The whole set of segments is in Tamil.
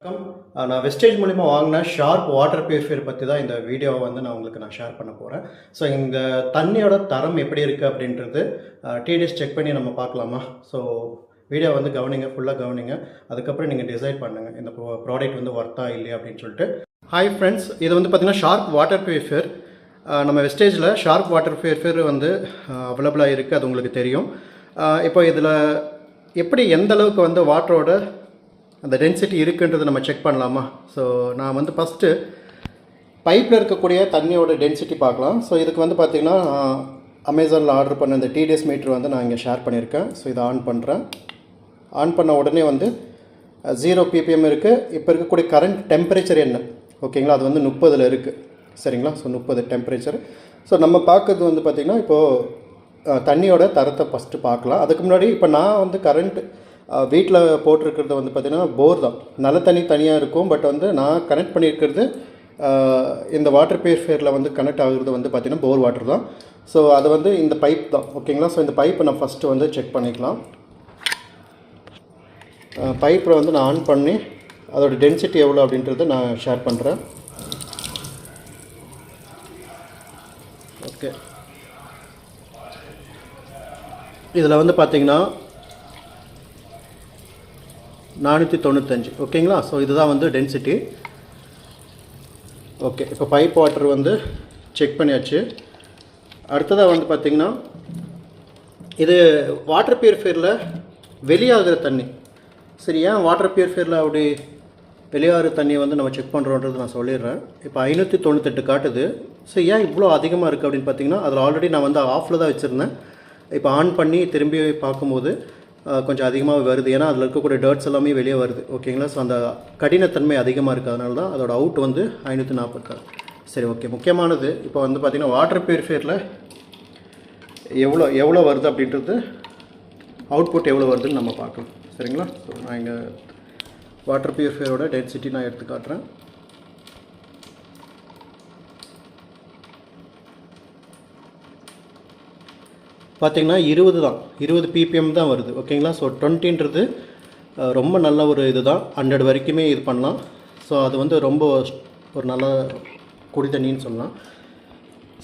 வணக்கம். நான் வெஸ்டேஜ் மூலிமா வாங்கின ஷார்ப் வாட்டர் பியூரிஃபையர் பற்றி தான் இந்த வீடியோவை வந்து நான் ஷேர் பண்ண போகிறேன். ஸோ இந்த தண்ணியோட தரம் எப்படி இருக்குது அப்படின்றது டிடிஎஸ் செக் பண்ணி நம்ம பார்க்கலாமா? ஸோ வீடியோ வந்து கவனிங்க, ஃபுல்லாக கவனிங்க. அதுக்கப்புறம் நீங்கள் டிசைட் பண்ணுங்கள் இந்த ப்ராடக்ட் வந்து ஒர்த்தா இல்லையா அப்படின்னு சொல்லிட்டு. ஹாய் ஃப்ரெண்ட்ஸ், இது வந்து பார்த்திங்கன்னா ஷார்ப் வாட்டர் பியூரிஃபையர். நம்ம வெஸ்டேஜில் ஷார்ப் வாட்டர் பியூரிஃபையர் வந்து அவைலபிளாக இருக்குது, அது உங்களுக்கு தெரியும். இப்போ இதில் எப்படி எந்த அளவுக்கு வந்து வாட்டரோட அந்த டென்சிட்டி இருக்குன்றது நம்ம செக் பண்ணலாமா? ஸோ நான் வந்து ஃபஸ்ட்டு பைப்பில் இருக்கக்கூடிய தண்ணியோட டென்சிட்டி பார்க்கலாம். ஸோ இதுக்கு வந்து பார்த்திங்கன்னா அமேசானில் ஆர்டர் பண்ண இந்த டிடிஎஸ் மீட்ரு வந்து நான் இங்கே ஷேர் பண்ணியிருக்கேன். ஸோ இதை ஆன் பண்ணுறேன். ஆன் பண்ண உடனே வந்து 0 ppm இருக்குது. இப்போ இருக்கக்கூடிய கரண்ட் டெம்பரேச்சர் என்ன, ஓகேங்களா? அது வந்து 30 இருக்குது, சரிங்களா? So 30 temperature. ஸோ நம்ம பார்க்குறது வந்து பார்த்திங்கன்னா இப்போது தண்ணியோட தரத்தை ஃபஸ்ட்டு பார்க்கலாம். அதுக்கு முன்னாடி இப்போ நான் வந்து கரண்ட் வீட்டில் போட்டிருக்கிறது வந்து பார்த்திங்கன்னா போர் தான். நல்ல தண்ணி தனியாக இருக்கும். பட் வந்து நான் கனெக்ட் பண்ணியிருக்கிறது இந்த வாட்டர் பியூரிஃபையரில் வந்து கனெக்ட் ஆகுறது வந்து பார்த்திங்கன்னா போர் வாட்டர் தான். ஸோ அது வந்து இந்த பைப் தான், ஓகேங்களா? ஸோ இந்த பைப்பை நான் ஃபஸ்ட்டு வந்து செக் பண்ணிக்கலாம். பைப்பை வந்து நான் ஆன் பண்ணி அதோடய டென்சிட்டி எவ்வளோ அப்படின்றத நான் ஷேர் பண்ணுறேன். ஓகே, இதில் வந்து பார்த்திங்கன்னா 495, ஓகேங்களா? ஸோ இதுதான் வந்து டென்சிட்டி. ஓகே, இப்போ பைப் வாட்டர் வந்து செக் பண்ணியாச்சு. அடுத்ததாக வந்து பார்த்திங்கன்னா இது வாட்டர் பியூரிஃபையரில் வெளியாகிற தண்ணி. சரி, ஏன் வாட்டர் பியூரிஃபையரில் அப்படி வெளியாகிற தண்ணியை வந்து நம்ம செக் பண்ணுறோன்றது நான் சொல்லிடுறேன். இப்போ 598 காட்டுது. ஸோ ஏன் இவ்வளோ அதிகமாக இருக்குது அப்படின்னு பார்த்திங்கன்னா அதில் ஆல்ரெடி நான் வந்து ஆஃபில் தான் வச்சுருந்தேன். இப்போ ஆன் பண்ணி திரும்பி பார்க்கும்போது கொஞ்சம் அதிகமாக வருது. ஏன்னா அதில் இருக்கக்கூடிய டர்ட்ஸ் எல்லாமே வெளியே வருது, ஓகேங்களா? ஸோ அந்த கடினத்தன்மை அதிகமாக இருக்குது, அதனால தான் அதோட அவுட் வந்து 546. சரி, ஓகே. முக்கியமானது இப்போ வந்து பார்த்திங்கன்னா வாட்டர் பியூரிஃபையரில் எவ்வளோ வருது அப்படின்றது, அவுட்புட் எவ்வளோ வருதுன்னு நம்ம பார்க்கலாம், சரிங்களா? ஸோ நான் இங்கே வாட்டர் பியூரிஃபையரோட டென்சிட்டி நான் எடுத்து காட்டுறேன். பார்த்திங்கன்னா 20 தான், 20 ppm தான் வருது, ஓகேங்களா? ஸோ 20ன்றது ரொம்ப நல்ல ஒரு இது தான். 100 வரைக்குமே இது பண்ணலாம். ஸோ அது வந்து ரொம்ப ஒரு நல்ல குடி தண்ணின்னு சொல்லலாம்.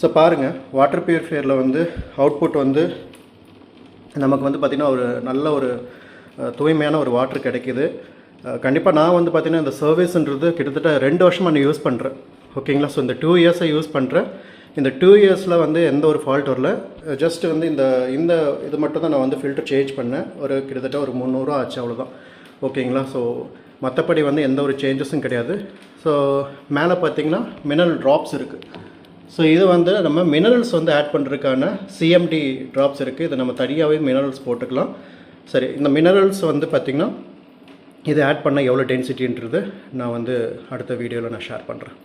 ஸோ பாருங்கள், வாட்டர் பியூரிஃபையரில் வந்து அவுட்புட் வந்து நமக்கு வந்து பார்த்திங்கன்னா ஒரு நல்ல ஒரு தூய்மையான ஒரு வாட்டர் கிடைக்கிது. கண்டிப்பாக நான் வந்து பார்த்திங்கன்னா இந்த சர்வீஸ்ன்றது கிட்டத்தட்ட 2 வருஷமாக நான் யூஸ் பண்ணுறேன், ஓகேங்களா? ஸோ இந்த 2 இயர்ஸை யூஸ் பண்ணுறேன். இந்த 2 இயர்ஸில் வந்து எந்த ஒரு ஃபால்ட் வரல. ஜஸ்ட் வந்து இந்த இது மட்டும் தான் நான் வந்து ஃபில்டர் சேஞ்ச் பண்ணேன். ஒரு கிட்டத்தட்ட ஒரு 300 ஆச்சு, அவ்வளோதான், ஓகேங்களா? ஸோ மற்றபடி வந்து எந்த ஒரு சேஞ்சஸும் கிடையாது. ஸோ மேலே பார்த்திங்கன்னா மினரல் ட்ராப்ஸ் இருக்குது. ஸோ இது வந்து நம்ம மினரல்ஸ் வந்து ஆட் பண்ணுறதுக்கான சிஎம்டி ட்ராப்ஸ் இருக்குது. இதை நம்ம தனியாகவே மினரல்ஸ் போட்டுக்கலாம். சரி, இந்த மினரல்ஸ் வந்து பார்த்திங்கன்னா இது ஆட் பண்ணால் எவ்வளோ டென்சிட்டின்றது நான் வந்து அடுத்த வீடியோவில் நான் ஷேர் பண்ணுறேன்.